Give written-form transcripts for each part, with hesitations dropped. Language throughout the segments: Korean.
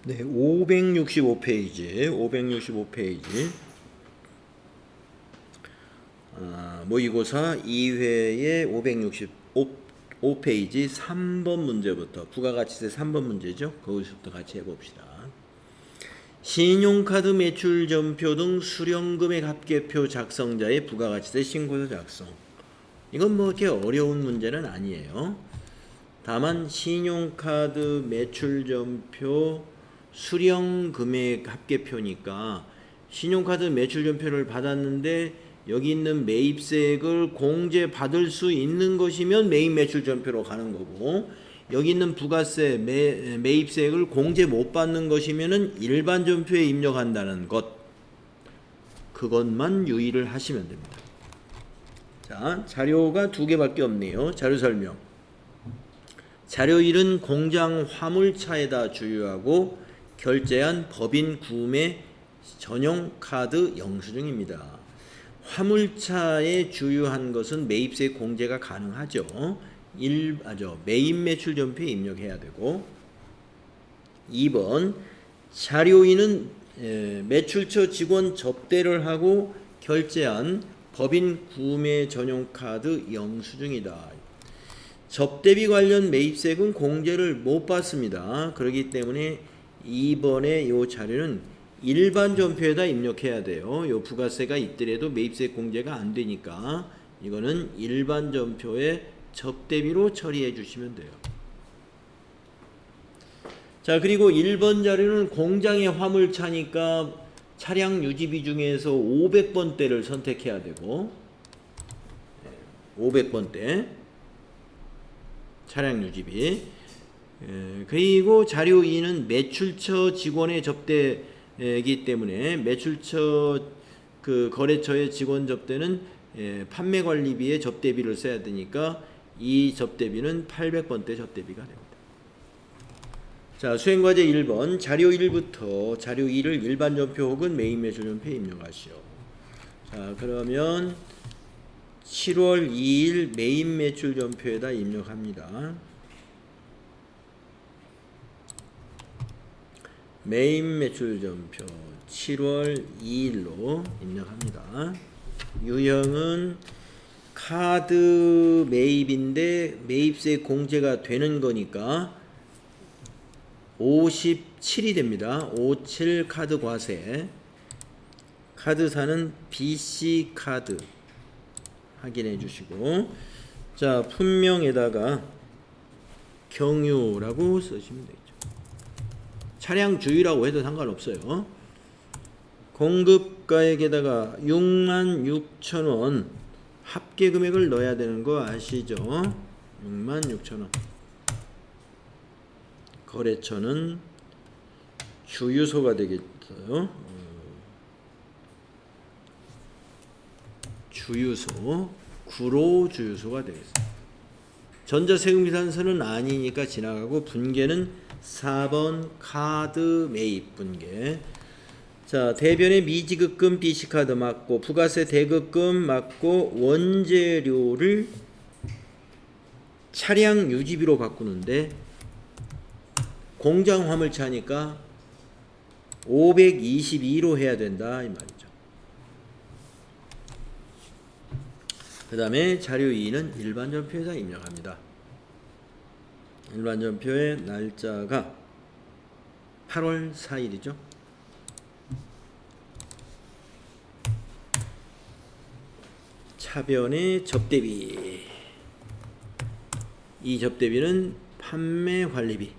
네, 565페이지, 565페이지. 모의고사 2회의 565페이지 3번 문제부터, 부가가치세 3번 문제죠. 거기서부터 같이 해봅시다. 신용카드 매출전표 등 수령금액 합계표 작성자의 부가가치세 신고서 작성. 이건 뭐 이렇게 어려운 문제는 아니에요. 다만 신용카드 매출전표 수령금액 합계표니까 신용카드 매출전표를 받았는데 여기 있는 매입세액을 공제받을 수 있는 것이면 매입 매출전표로 가는 거고, 여기 있는 부가세 매입세액을 공제 못 받는 것이면은 일반 전표에 입력한다는 것, 그것만 유의를 하시면 됩니다. 자, 자료가 두 개밖에 없네요. 자료 설명. 자료 1은 공장 화물차에다 주유하고 결제한 법인 구매 전용 카드 영수증입니다. 화물차에 주유한 것은 매입세 공제가 가능하죠. 매입 매출 전표에 입력해야 되고, 2번 자료 2는 매출처 직원 접대를 하고 결제한 법인 구매 전용 카드 영수증이다. 접대비 관련 매입세액은 공제를 못 받습니다. 그렇기 때문에 2번의 이 자료는 일반 전표에다 입력해야 돼요. 이 부가세가 있더라도 매입세 공제가 안 되니까 이거는 일반 전표에 접대비로 처리해 주시면 돼요. 자, 그리고 1번 자료는 공장의 화물차니까 차량 유지비 중에서 500번대를 선택해야 되고, 500번대 차량 유지비. 그리고 자료 2는 매출처 직원의 접대이기 때문에 매출처 그 거래처의 직원 접대는 판매 관리비에 접대비를 써야 되니까 이 접대비는 800번대 접대비가 됩니다. 자, 수행과제 1번 자료 1부터 자료 2를 일반 전표 혹은 매입 매출 전표에 입력하시오. 자, 그러면 7월 2일 매입 매출 전표에다 입력합니다. 매입 매출 전표 7월 2일로 입력합니다. 유형은 카드 매입인데 매입세 공제가 되는 거니까 57이 됩니다. 57 카드 과세. 카드사는 BC 카드 확인해 주시고, 자, 품명에다가 경유라고 쓰시면 되죠. 차량 주유라고 해도 상관없어요. 공급가액에다가 66,000원 합계 금액을 넣어야 되는 거 아시죠? 66,000원. 거래처는 주유소가 되겠어요. 주유소, 구로 주유소가 되겠습니다. 전자세금계산서는 아니니까 지나가고, 분계는 4번 카드 매입 분계. 자, 대변의 미지급금 BC카드 맞고, 부가세 대급금 맞고, 원재료를 차량 유지비로 바꾸는데 공장 화물차니까 522로 해야 된다 이 말이죠. 그 다음에 자료 2는 일반 전표에다 입력합니다. 일반 전표의 날짜가 8월 4일이죠. 차변의 접대비. 이 접대비는 판매 관리비.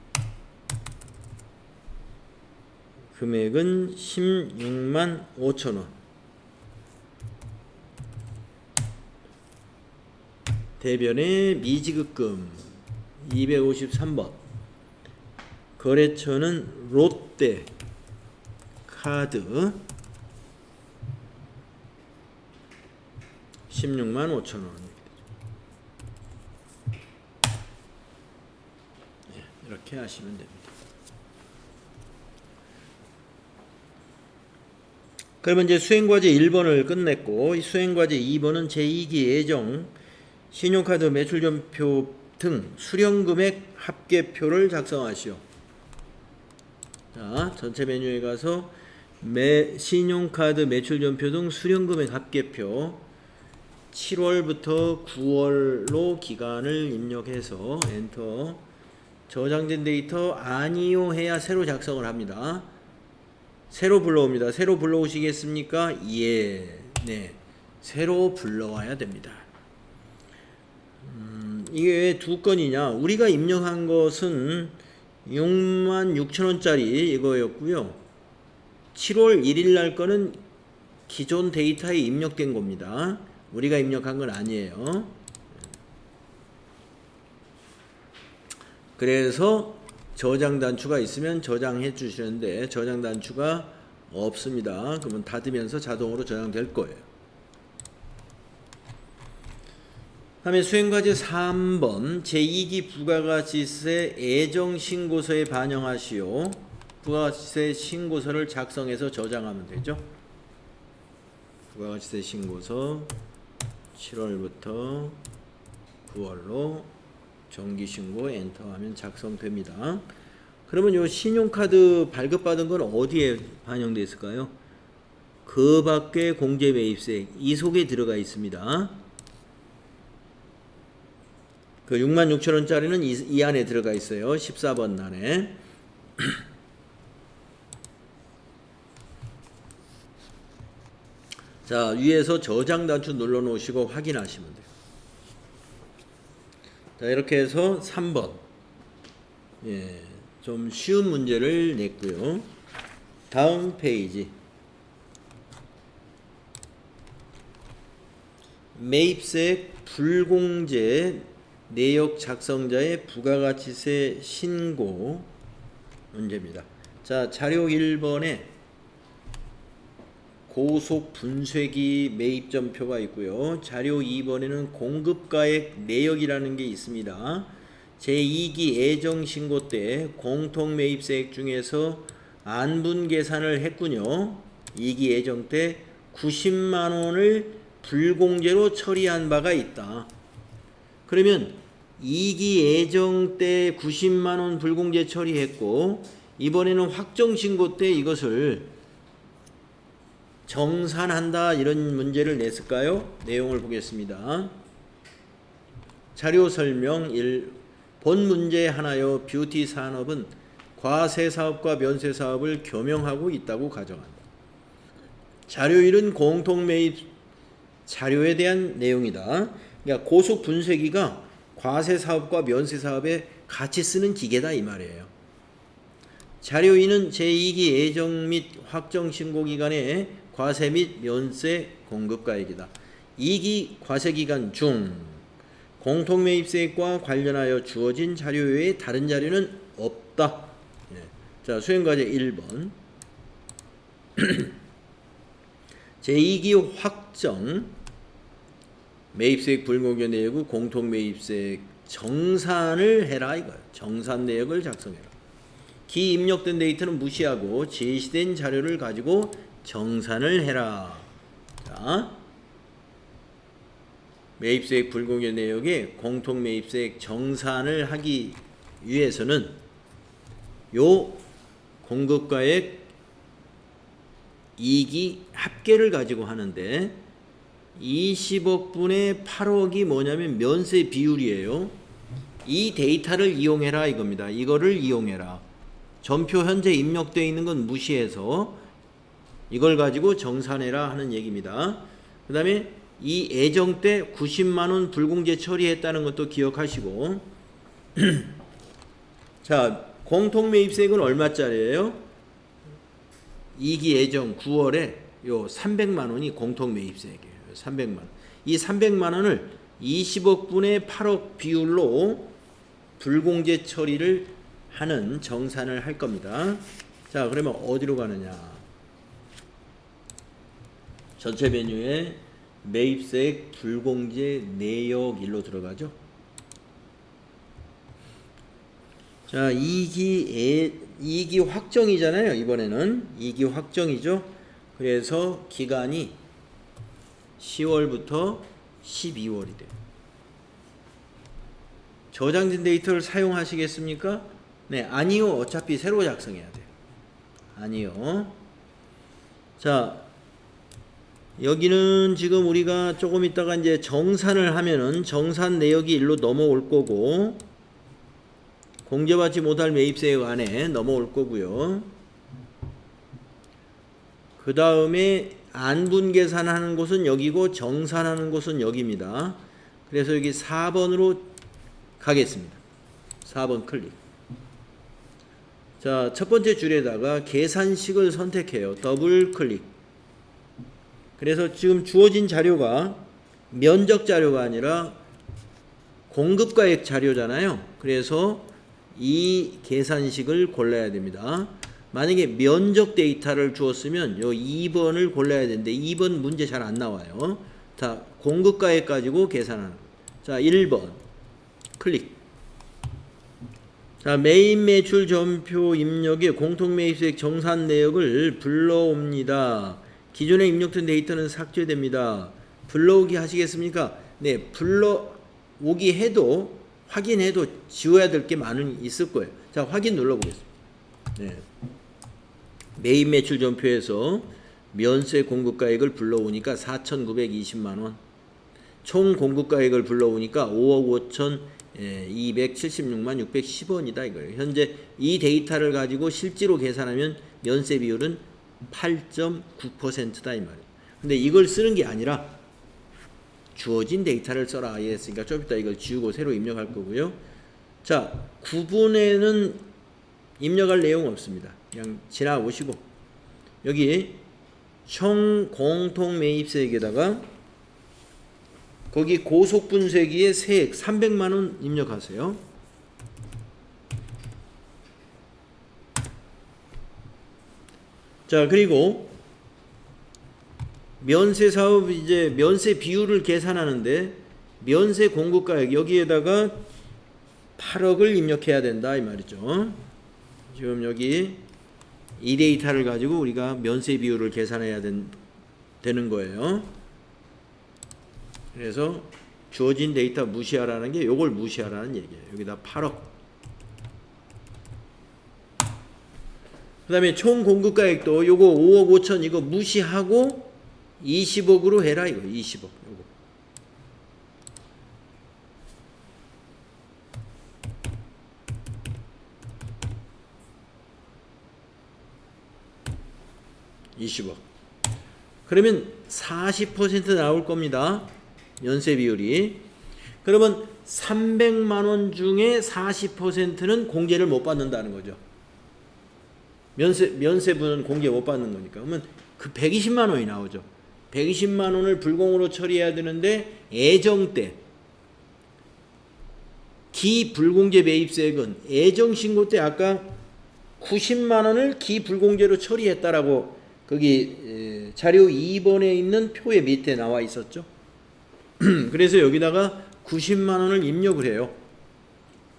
금액은 16만 5천원. 대변의 미지급금 253번. 거래처는 롯데 카드 16만 5천원. 이렇게 하시면 됩니다. 그러면 이제 수행과제 1번을 끝냈고, 이 수행과제 2번은 제2기 예정 신용카드 매출전표 등 수령금액 합계표를 작성하시오. 자, 전체 메뉴에 가서 신용카드 매출전표 등 수령금액 합계표 7월부터 9월로 기간을 입력해서 엔터. 저장된 데이터 아니요 해야 새로 작성을 합니다. 새로 불러옵니다. 새로 불러오시겠습니까? 예. 네. 새로 불러와야 됩니다. 이게 왜 두 건이냐? 우리가 입력한 것은 66,000원짜리 이거였고요. 7월 1일 날 거는 기존 데이터에 입력된 겁니다. 우리가 입력한 건 아니에요. 그래서 저장 단추가 있으면 저장해 주시는데 저장 단추가 없습니다. 그러면 닫으면서 자동으로 저장될 거예요. 다음에 수행과제 3번 제2기 부가가치세 애정신고서에 반영하시오. 부가가치세 신고서를 작성해서 저장하면 되죠. 부가가치세 신고서 7월부터 9월로 정기신고 엔터하면 작성됩니다. 그러면 요 신용카드 발급받은 건 어디에 반영되어 있을까요? 그 밖에 공제매입세 이 속에 들어가 있습니다. 그 66,000원짜리는 이 안에 들어가 있어요. 14번 안에. 자, 위에서 저장 단추 눌러 놓으시고 확인하시면 돼요. 자, 이렇게 해서 3번. 예, 좀 쉬운 문제를 냈고요. 다음 페이지. 매입세 불공제 내역 작성자의 부가가치세 신고 문제입니다. 자, 자료 1번에 고속 분쇄기 매입전표가 있고요. 자료 2번에는 공급가액 내역이라는 게 있습니다. 제2기 애정신고 때 공통매입세액 중에서 안분 계산을 했군요. 2기 애정 때 90만원을 불공제로 처리한 바가 있다. 그러면 2기 애정 때 90만원 불공제 처리했고 이번에는 확정신고 때 이것을 정산한다 이런 문제를 냈을까요? 내용을 보겠습니다. 자료 설명 1. 본 문제 하나여 뷰티 산업은 과세 사업과 면세 사업을 겸용하고 있다고 가정한다. 자료 1은 공통 매입 자료에 대한 내용이다. 그러니까 고속 분쇄기가 과세 사업과 면세 사업에 같이 쓰는 기계다 이 말이에요. 자료 2는 제2기 애정 및 확정 신고 기간에 과세 및 면세 공급가액이다. 2기 과세 기간 중 공통매입세액과 관련하여 주어진 자료 외에 다른 자료는 없다. 예. 자, 수행과제 1번. 제2기 확정 매입세액 불공제 내역의 공통매입세액 정산을 해라 이거예요. 정산 내역을 작성해라. 기 입력된 데이터는 무시하고 제시된 자료를 가지고 정산을 해라. 자, 매입세액 불공제 내역의 공통매입세액 정산을 하기 위해서는 요 공급가액 2기 합계를 가지고 하는데 20억 분의 8억이 뭐냐면 면세 비율이에요. 이 데이터를 이용해라 이겁니다. 이거를 이용해라. 전표 현재 입력되어 있는 건 무시해서 이걸 가지고 정산해라 하는 얘기입니다. 그 다음에 이 애정 때 90만원 불공제 처리했다는 것도 기억하시고 자, 공통매입세액은 얼마짜리예요? 2기 애정 9월에 요 300만원이 공통매입세액이에요. 300만원. 이 300만원을 20억 분의 8억 비율로 불공제 처리를 하는 정산을 할 겁니다. 자, 그러면 어디로 가느냐? 전체 메뉴에 매입세액 불공제 내역 1로 들어가죠. 자, 2기 확정이잖아요. 이번에는 2기 확정이죠. 그래서 기간이 10월부터 12월이 돼요. 저장된 데이터를 사용하시겠습니까? 네, 아니요. 어차피 새로 작성해야 돼요. 아니요. 자, 여기는 지금 우리가 조금 있다가 이제 정산을 하면은 정산 내역이 일로 넘어올 거고, 공제받지 못할 매입세액 안에 넘어올 거고요. 그 다음에 안분계산하는 곳은 여기고 정산하는 곳은 여기입니다. 그래서 여기 4번으로 가겠습니다. 4번 클릭. 자, 첫 번째 줄에다가 계산식을 선택해요. 더블 클릭. 그래서 지금 주어진 자료가 면적 자료가 아니라 공급가액 자료잖아요. 그래서 이 계산식을 골라야 됩니다. 만약에 면적 데이터를 주었으면 요 2번을 골라야 되는데 2번 문제 잘 안 나와요. 자, 공급가액 가지고 계산하는. 자, 1번 클릭. 자, 매입 매출 전표 입력에 공통매입세액 정산 내역을 불러옵니다. 기존에 입력된 데이터는 삭제됩니다. 불러오기 하시겠습니까? 네, 불러오기 해도 확인해도 지워야 될 게 많은 있을 거예요. 자, 확인 눌러보겠습니다. 네. 매입 매출 전표에서 면세 공급가액을 불러오니까 4,920만 원. 총 공급가액을 불러오니까 5억 5,276만 610원이다 이거예요. 현재 이 데이터를 가지고 실제로 계산하면 면세 비율은 8.9%다 이 말이에요. 근데 이걸 쓰는 게 아니라 주어진 데이터를 써라 했으니까 좀 이따 이걸 지우고 새로 입력할 거고요. 자, 9분에는 입력할 내용 없습니다. 그냥 지나보시고 여기 총 공통 매입세액에다가 거기 고속분쇄기의 세액 300만 원 입력하세요. 자, 그리고 면세 사업 이제 면세 비율을 계산하는데 면세 공급가액 여기에다가 8억을 입력해야 된다 이 말이죠. 지금 여기 이 데이터를 가지고 우리가 면세 비율을 계산해야 되는 거예요. 그래서 주어진 데이터 무시하라는 게 요걸 무시하라는 얘기예요. 여기다 8억. 그 다음에 총 공급가액도 요거 5억 5천 이거 무시하고 20억으로 해라 이거 20억 요거. 그러면 40% 나올 겁니다. 면세 비율이. 그러면 300만 원 중에 40%는 공제를 못 받는다는 거죠. 면세분은 공제 못 받는 거니까. 그러면 그 120만 원이 나오죠. 120만 원을 불공으로 처리해야 되는데 애정 때 기불공제 매입세액은 애정 신고 때 아까 90만 원을 기불공제로 처리했다라고 거기 자료 2번에 있는 표의 밑에 나와 있었죠. 그래서 여기다가 90만 원을 입력을 해요.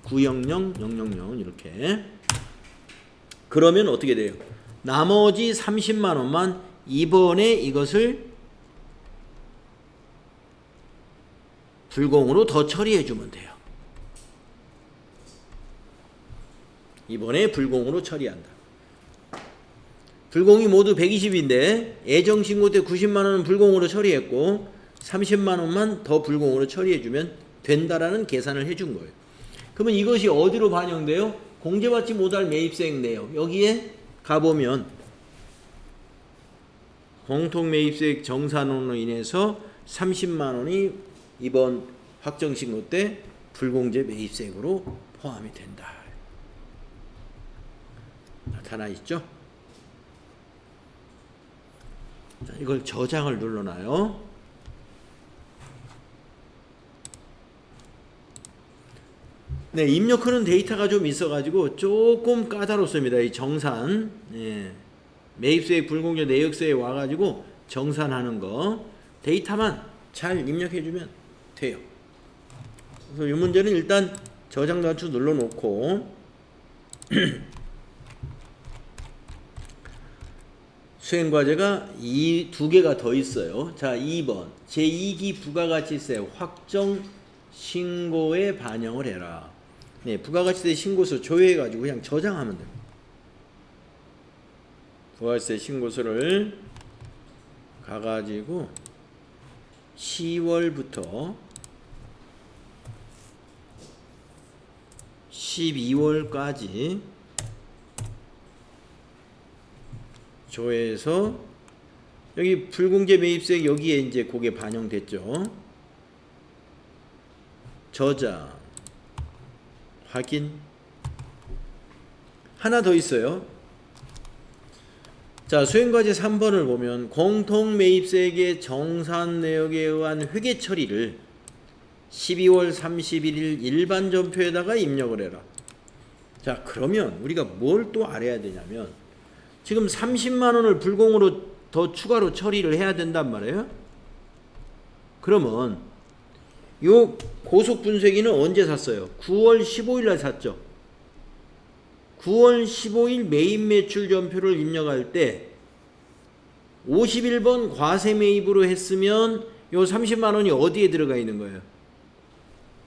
900,000 이렇게. 그러면 어떻게 돼요? 나머지 30만 원만 이번에 이것을 불공으로 더 처리해 주면 돼요. 이번에 불공으로 처리한다. 불공이 모두 120인데 애정신고 때 90만 원은 불공으로 처리했고 30만 원만 더 불공으로 처리해 주면 된다라는 계산을 해준 거예요. 그러면 이것이 어디로 반영돼요? 공제받지 못할 매입세액 내역. 여기에 가보면 공통매입세액 정산으로 인해서 30만 원이 이번 확정신고 때 불공제 매입세액으로 포함이 된다. 나타나 있죠? 자, 이걸 저장을 눌러놔요. 네, 입력하는 데이터가 좀 있어가지고 조금 까다롭습니다. 이 정산, 매입세액 불공제 내역서에 와가지고 정산하는 거 데이터만 잘 입력해주면 돼요. 그래서 이 문제는 일단 저장 단추 눌러놓고 수행과제가 이 두 개가 더 있어요. 자, 2번 제2기 부가가치세 확정 신고에 반영을 해라. 네, 부가가치세 신고서 조회해가지고 그냥 저장하면 됩니다. 부가세 신고서를 가가지고 10월부터 12월까지 조회해서 여기 불공제 매입세 여기에 이제 그게 반영됐죠. 저장, 확인. 하나 더 있어요. 자, 수행과제 3번을 보면 공통매입세액의 정산 내역에 의한 회계 처리를 12월 31일 일반 전표에다가 입력을 해라. 자, 그러면 우리가 뭘 또 알아야 되냐면 지금 30만 원을 불공으로 더 추가로 처리를 해야 된단 말이에요. 그러면 요 고속분쇄기는 언제 샀어요? 9월 15일 날 샀죠. 9월 15일 매입 매출 전표를 입력할 때 51번 과세 매입으로 했으면 요 30만 원이 어디에 들어가 있는 거예요?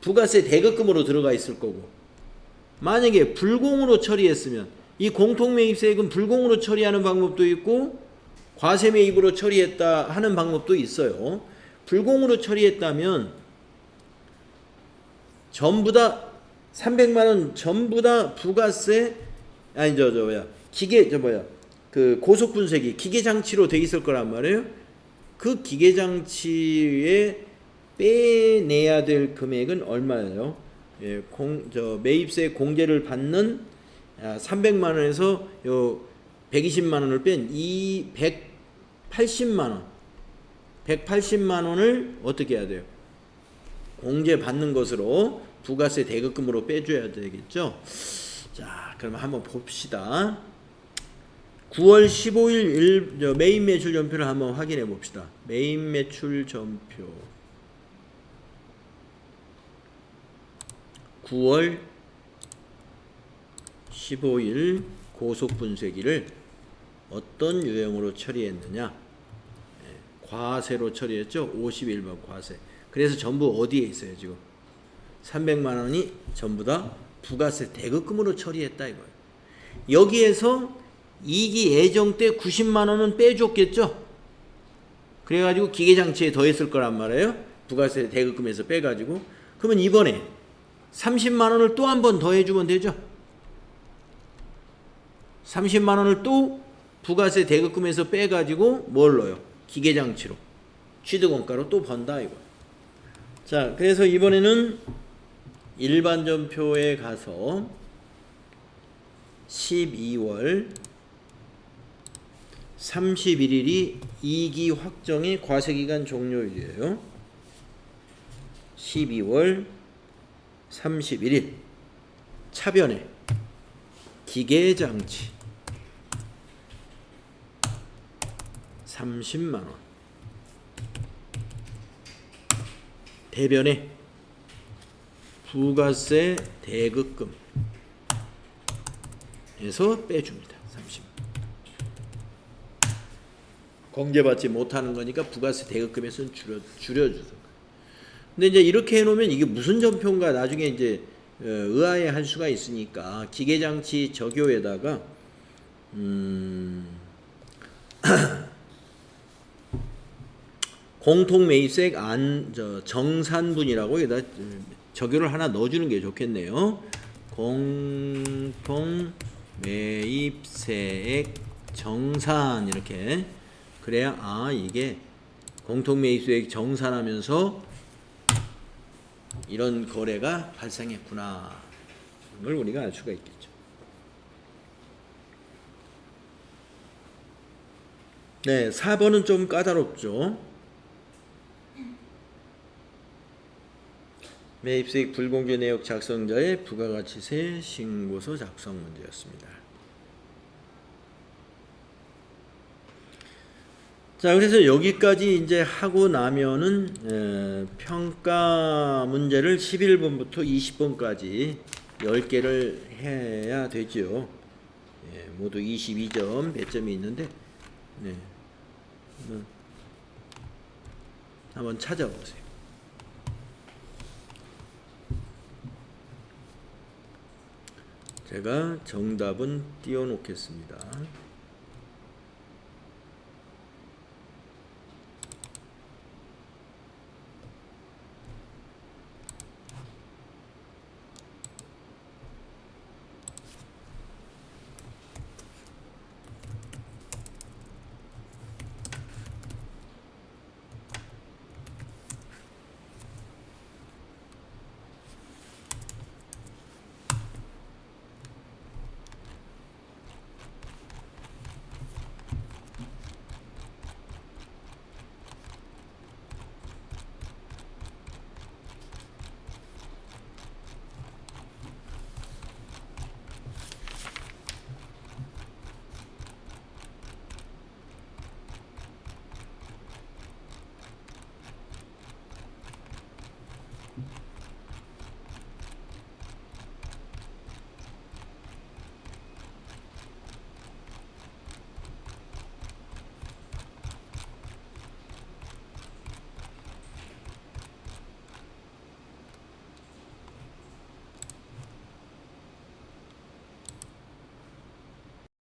부가세 대급금으로 들어가 있을 거고, 만약에 불공으로 처리했으면 이 공통매입세액은 불공으로 처리하는 방법도 있고 과세 매입으로 처리했다 하는 방법도 있어요. 불공으로 처리했다면 전부 다 300만 원 전부 다 부가세 아니 그 고속분쇄기 기계장치로 돼 있을 거란 말이에요. 그 기계장치에 빼내야 될 금액은 얼마예요? 예, 매입세 공제를 받는 300만 원에서 요 120만 원을 뺀 이 180만 원 180만 원을 어떻게 해야 돼요? 공제 받는 것으로 부가세 대급금으로 빼줘야 되겠죠. 자, 그럼 한번 봅시다. 9월 15일 매입 매출 전표를 한번 확인해 봅시다. 매입 매출 전표 9월 15일 고속분쇄기를 어떤 유형으로 처리했느냐? 과세로 처리했죠. 51번 과세. 그래서 전부 어디에 있어요 지금? 300만 원이 전부 다 부가세 대급금으로 처리했다 이거예요. 여기에서 이익이 예정 때 90만 원은 빼줬겠죠. 그래가지고 기계장치에 더했을 거란 말이에요. 부가세 대급금에서 빼가지고. 그러면 이번에 30만 원을 또 한 번 더해주면 되죠. 30만 원을 또 부가세 대급금에서 빼가지고 뭘 넣어요? 기계장치로. 취득원가로 또 번다 이거. 자, 그래서 이번에는 일반 전표에 가서 12월 31일이 2기 확정의 과세기간 종료일이에요. 12월 31일 차변에 기계장치 30만 원, 대변에 부가세 대급금에서 빼줍니다. 30. 공제받지 못하는 거니까 부가세 대급금에서는 줄여주죠. 근데 이제 이렇게 해놓으면 이게 무슨 전표인가 나중에 이제 의아해 할 수가 있으니까 기계장치 적용에다가 공통매입세액 정산분이라고 여기다 적용을 하나 넣어주는 게 좋겠네요. 공통매입세액 정산 이렇게. 그래야 이게 공통매입세액 정산하면서 이런 거래가 발생했구나 이걸 우리가 알 수가 있겠죠. 네, 4번은 좀 까다롭죠. 매입세액 불공제 내역 작성자의 부가가치세 신고서 작성 문제였습니다. 자, 그래서 여기까지 이제 하고 나면은 평가 문제를 11번부터 20번까지 10개를 해야 되죠. 모두 22점 배점이 있는데 한번 찾아보세요. 제가 정답은 띄워 놓겠습니다.